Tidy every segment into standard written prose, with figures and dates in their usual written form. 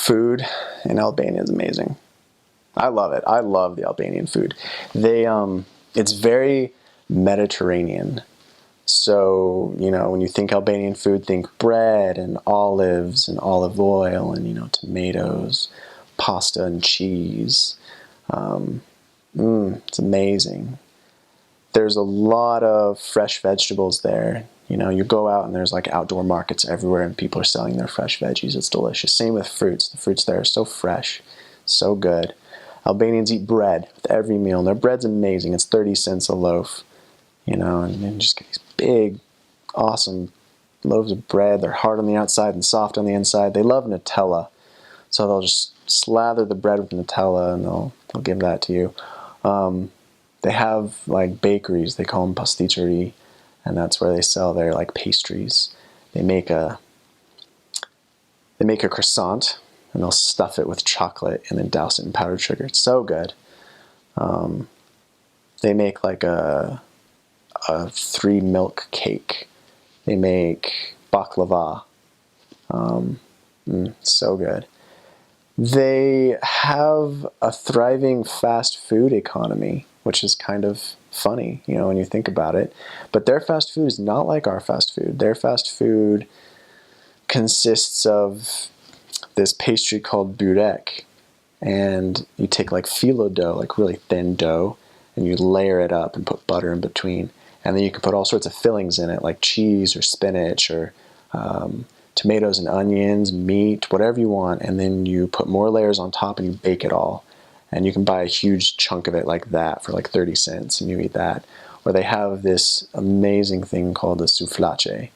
Food in Albania is amazing. I love it. I love the Albanian food. It's very Mediterranean. So, when you think Albanian food, think bread and olives and olive oil and, tomatoes, pasta and cheese. It's amazing. There's a lot of fresh vegetables there. You go out and there's like outdoor markets everywhere and people are selling their fresh veggies. It's delicious. Same with fruits. The fruits there are so fresh, so good. Albanians eat bread with every meal, and their bread's amazing. It's 30 cents a loaf, and just get these big, awesome loaves of bread. They're hard on the outside and soft on the inside. They love Nutella, so they'll just slather the bread with Nutella and they'll give that to you. They have like bakeries. They call them pasticcerie, and that's where they sell their like pastries. They make a croissant, and they'll stuff it with chocolate and then douse it in powdered sugar. It's so good. They make like a 3-milk cake. They make baklava. So good. They have a thriving fast food economy, which is kind of funny, when you think about it. But their fast food is not like our fast food. Their fast food consists of this pastry called burek, and you take like phyllo dough, like really thin dough, and you layer it up and put butter in between, and then you can put all sorts of fillings in it, like cheese or spinach or tomatoes and onions, meat, whatever you want, and then you put more layers on top and you bake it all, and you can buy a huge chunk of it like that for like 30 cents, and you eat that. Or they have this amazing thing called a souflace.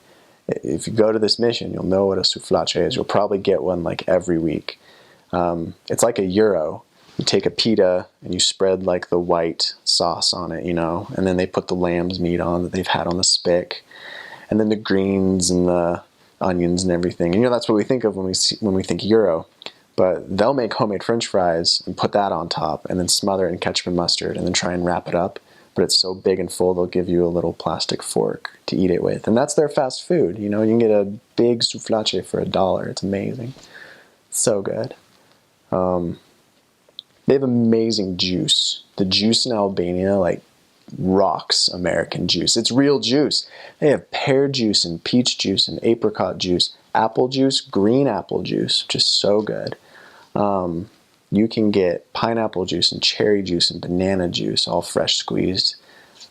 If you go to this mission, you'll know what a souflace is. You'll probably get one like every week. It's like a gyro. You take a pita and you spread like the white sauce on it, and then they put the lamb's meat on that they've had on the spit, and then the greens and the onions and everything. And that's what we think of when we think gyro. But they'll make homemade French fries and put that on top, and then smother it in ketchup and mustard, and then try and wrap it up. But it's so big and full, they'll give you a little plastic fork to eat it with. And that's their fast food. You can get a big souflace for $1. It's amazing. So good. They have amazing juice. The juice in Albania, rocks American juice. It's real juice. They have pear juice and peach juice and apricot juice, apple juice, green apple juice, just so good. You can get pineapple juice and cherry juice and banana juice, all fresh squeezed.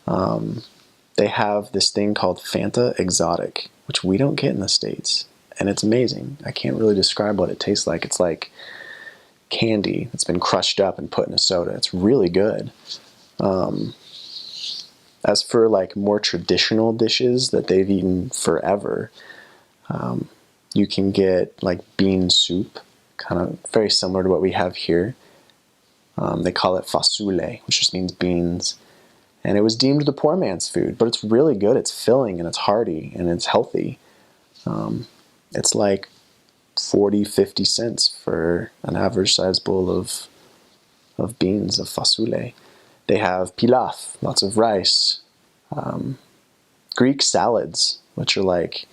They have this thing called Fanta Exotic, which we don't get in the States. And it's amazing. I can't really describe what it tastes like. It's like candy that's been crushed up and put in a soda. It's really good. As for more traditional dishes that they've eaten forever, you can get bean soup, kind of very similar to what we have here. They call it fasule, which just means beans. And it was deemed the poor man's food, but it's really good. It's filling and it's hearty and it's healthy. It's like 40, 50 cents for an average size bowl of beans, of fasule. They have pilaf, lots of rice. Greek salads, which are like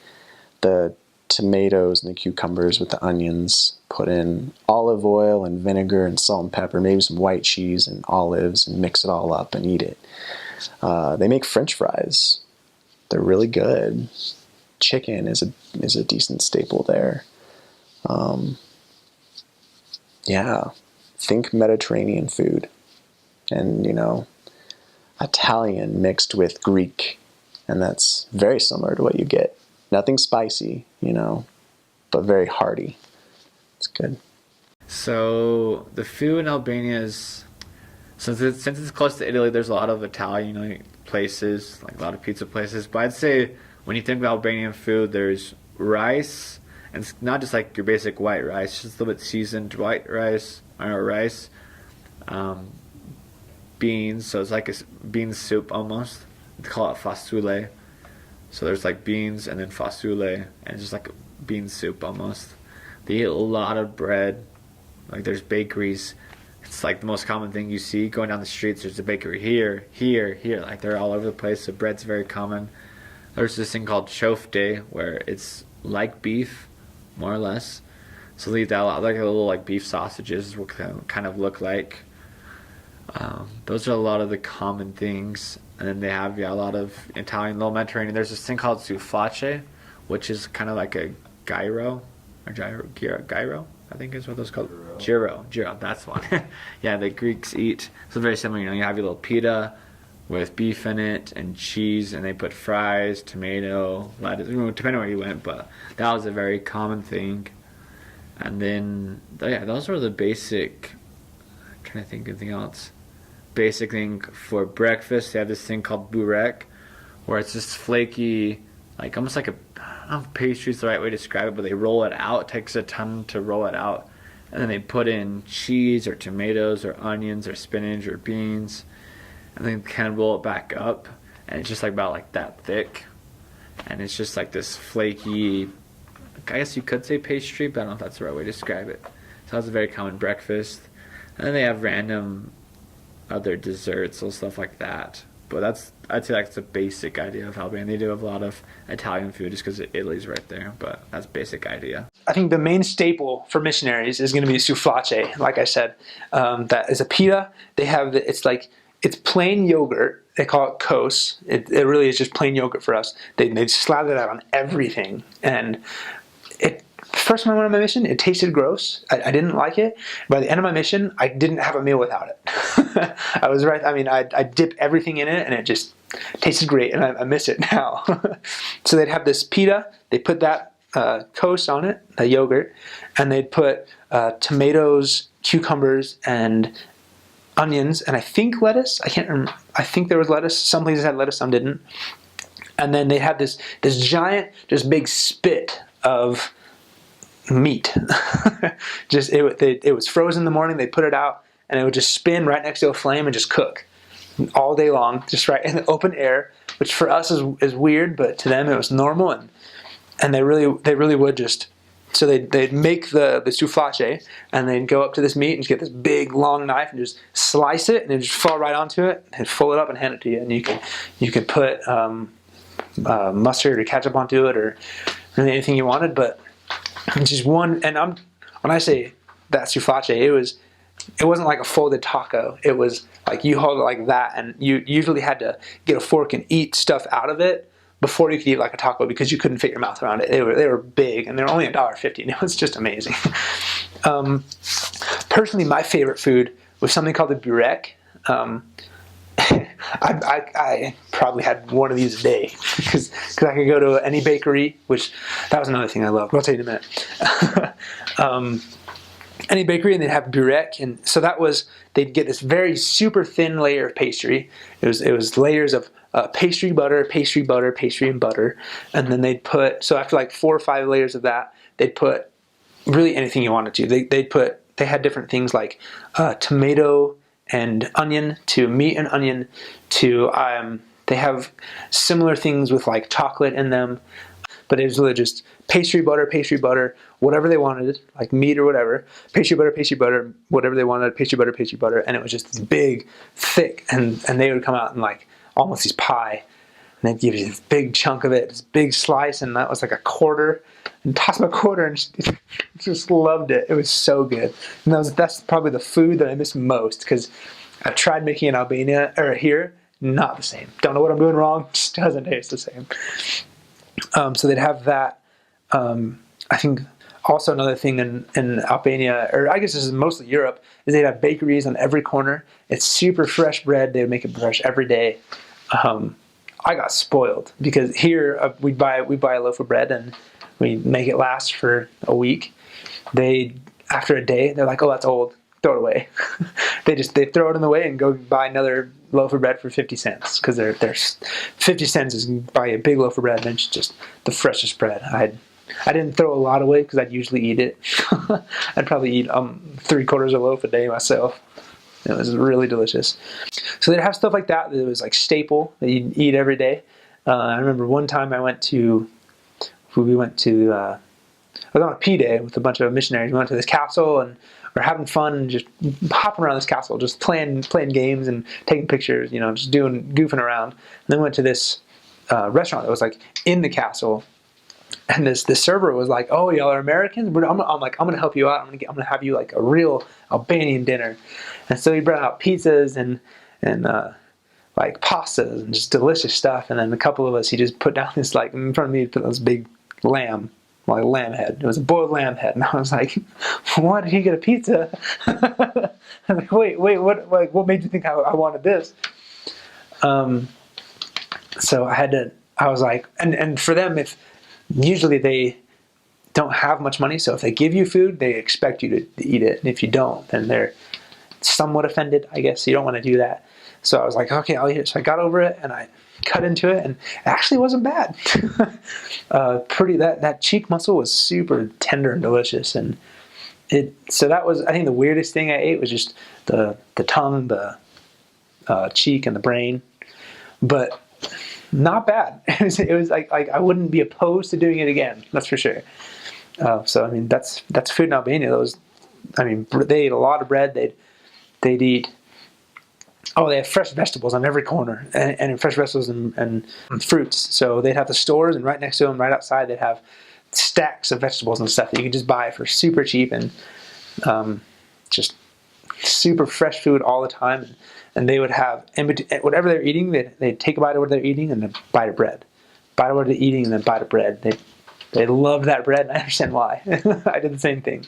the tomatoes and the cucumbers with the onions, put in olive oil and vinegar and salt and pepper, maybe some white cheese and olives, and mix it all up and eat it. They make French fries. They're really good. Chicken is a decent staple there. Think Mediterranean food. And, Italian mixed with Greek. And that's very similar to what you get. Nothing spicy, but very hearty. It's good. So the food in Albania is, since it's close to Italy, there's a lot of Italian places, like a lot of pizza places. But I'd say when you think of Albanian food, there's rice, and it's not just like your basic white rice, just a little bit seasoned white rice, or rice. Beans, so it's like a bean soup almost. They call it fasule. So there's beans and then fasule, and just like a bean soup almost. They eat a lot of bread. There's bakeries. It's the most common thing you see going down the streets. There's a bakery here, here, here. They're all over the place. So bread's very common. There's this thing called chofte, where it's like beef, more or less. So they eat that a lot. Like little like beef sausages will kind of look like. Those are a lot of the common things. And then they have a lot of Italian, low Mediterranean. There's this thing called souflace, which is kind of like a gyro, or gyro, I think is what those called. Gyro, that's one. Yeah, the Greeks eat. So very similar. You have your little pita with beef in it and cheese, and they put fries, tomato, lettuce. Depending on where you went, but that was a very common thing. And then, yeah, those are the basic. I'm trying to think of anything else. Basic thing for breakfast. They have this thing called burek, where it's just flaky, like almost like I don't know if pastry is the right way to describe it, but they roll it out. It takes a ton to roll it out, and then they put in cheese or tomatoes or onions or spinach or beans, and then kind of roll it back up, and it's just like about like that thick, and it's just like this flaky. I guess you could say pastry, but I don't know if that's the right way to describe it. So that's a very common breakfast, and then they have random other desserts or stuff like that. But I'd say that's the basic idea of Albania. They do have a lot of Italian food just because Italy's right there, but that's basic idea. I think the main staple for missionaries is going to be souflace. Like I said, that is a pita. They have it's plain yogurt. They call it kos. It really is just plain yogurt for us. They slather that on everything, and first time I went on my mission, it tasted gross. I didn't like it. By the end of my mission, I didn't have a meal without it. I was right. I mean, I dipped everything in it, and it just tasted great, and I miss it now. So they'd have this pita. They put that kos on it, the yogurt, and they'd put tomatoes, cucumbers, and onions, and I think lettuce. I can't remember. I think there was lettuce. Some places had lettuce, some didn't. And then they had this giant, just big spit of meat. It was frozen in the morning. They put it out, and it would just spin right next to a flame and just cook all day long, just right in the open air, which for us is weird, but to them it was normal, and they really would just. So they'd make the souflace, and they'd go up to this meat and just get this big long knife and just slice it, and it'd just fall right onto it, and fold it up and hand it to you, and you could put mustard or ketchup onto it, or really anything you wanted, but just one. And when I say that souflace, it wasn't like a folded taco. It was like you hold it like that, and you usually had to get a fork and eat stuff out of it before you could eat like a taco because you couldn't fit your mouth around it. They were big, and they were only $1.50, and it was just amazing. Personally, my favorite food was something called the burek. I probably had one of these a day because I could go to any bakery, which that was another thing I loved. I'll tell you in a minute. Any bakery, and they'd have burek, and so they'd get this very super thin layer of pastry. It was layers of pastry, butter, and butter, and then they'd put, so after like 4 or 5 layers of that, they'd put really anything you wanted to. They had different things like tomato and onion to meat and onion to they have similar things with like chocolate in them, but it was really just pastry, butter, whatever they wanted, like meat or whatever, pastry, butter, whatever they wanted, pastry, butter, and it was just this big, thick, and they would come out in like almost these pie, and they'd give you this big chunk of it, this big slice, and that was like a quarter, and toss them a quarter, and just loved it. It was so good, and that's probably the food that I miss most, because I tried making in Albania, or here, not the same. Don't know what I'm doing wrong, just doesn't taste the same. So they'd have that. I think also another thing in Albania, or I guess this is mostly Europe, is they'd have bakeries on every corner. It's super fresh bread. They would make it fresh every day. I got spoiled because here we buy a loaf of bread and we make it last for a week. After a day, they're like, "Oh, that's old. Throw it away." they throw it in the way and go buy another loaf of bread for 50 cents because they're 50 cents is buy a big loaf of bread, and it's just the freshest bread. I didn't throw a lot away because I'd usually eat it. I'd probably eat 3/4 of a loaf a day myself. It was really delicious. So they'd have stuff like that. It was like staple that you'd eat every day. I remember one time I was on a P day with a bunch of missionaries. We went to this castle and we're having fun and just hopping around this castle, just playing games and taking pictures, just goofing around. And then we went to this restaurant that was like in the castle. And this server was like, "Oh, y'all are Americans? But I'm like, I'm gonna help you out. I'm gonna have you like a real Albanian dinner." And so he brought out pizzas and like pastas and just delicious stuff. And then a couple of us, he just put down this, like, in front of me, he put this big lamb, like a lamb head. It was a boiled lamb head, and I was like, "Why did he get a pizza?" I'm like, wait, what made you think I wanted this? So I was like, and for them, if usually they don't have much money, so if they give you food, they expect you to eat it. And if you don't, then they're somewhat offended, I guess. So you don't want to do that. So I was like, okay, I'll eat it. So I got over it and I cut into it, and it actually wasn't bad. That cheek muscle was super tender and delicious, and so that was, I think, the weirdest thing I ate was just the tongue, the cheek, and the brain, but not bad. It was like I wouldn't be opposed to doing it again. That's for sure. So I mean, that's food in Albania. They ate a lot of bread. They'd eat. Oh, they have fresh vegetables on every corner, and fresh vegetables and fruits. So they'd have the stores, and right next to them, right outside, they'd have stacks of vegetables and stuff that you could just buy for super cheap, and just super fresh food all the time. And they would have, whatever they're eating, they'd take a bite of what they're eating and then bite of bread. Bite of what they're eating and then bite of bread. They love that bread, and I understand why. I did the same thing.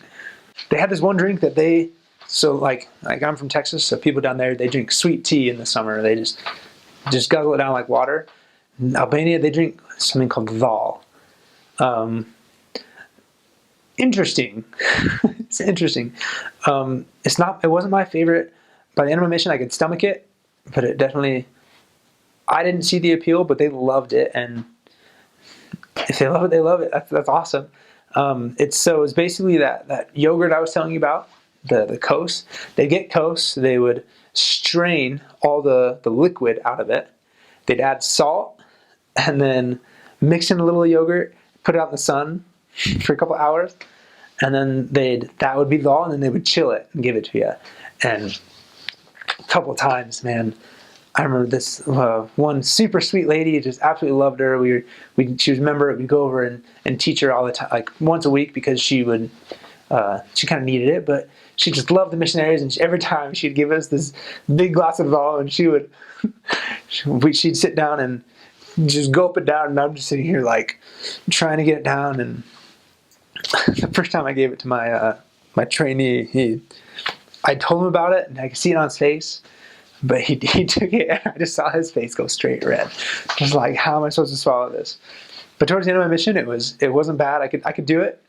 They had this one drink that so like I'm from Texas, so people down there, they drink sweet tea in the summer. They just guzzle it down like water. In Albania, they drink something called dhal. Interesting. It's interesting. It wasn't my favorite. By the end of my mission, I could stomach it, but I didn't see the appeal, but they loved it. And if they love it, they love it. That's awesome. It's basically that yogurt I was telling you about, the kos. They'd get kos, they would strain all the liquid out of it. They'd add salt and then mix in a little yogurt, put it out in the sun for a couple hours, and then that would be dhal, and then they would chill it and give it to you. And a couple of times, man, I remember this one super sweet lady, just absolutely loved her. She was a member. We'd go over and teach her all the time, like once a week, because she kind of needed it, but she just loved the missionaries. And every time she'd give us this big glass of dhal, and she'd sit down and just gulp it down, and I'm just sitting here like trying to get it down. And the first time I gave it to my trainee, I told him about it, and I could see it on his face, but he took it, and I just saw his face go straight red. I was like, how am I supposed to swallow this? But towards the end of my mission, it wasn't bad. I could do it.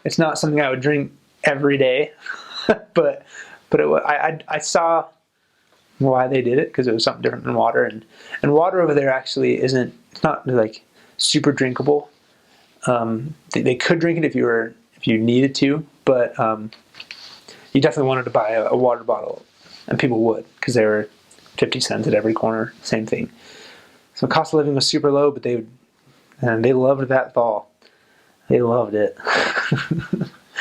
It's not something I would drink every day, but I saw why they did it, because it was something different than water, and water over there actually it's not like super drinkable. They could drink it if you needed to, but you definitely wanted to buy a water bottle, and people would, because they were 50 cents at every corner, same thing. So cost of living was super low, but they loved that dhal. They loved it.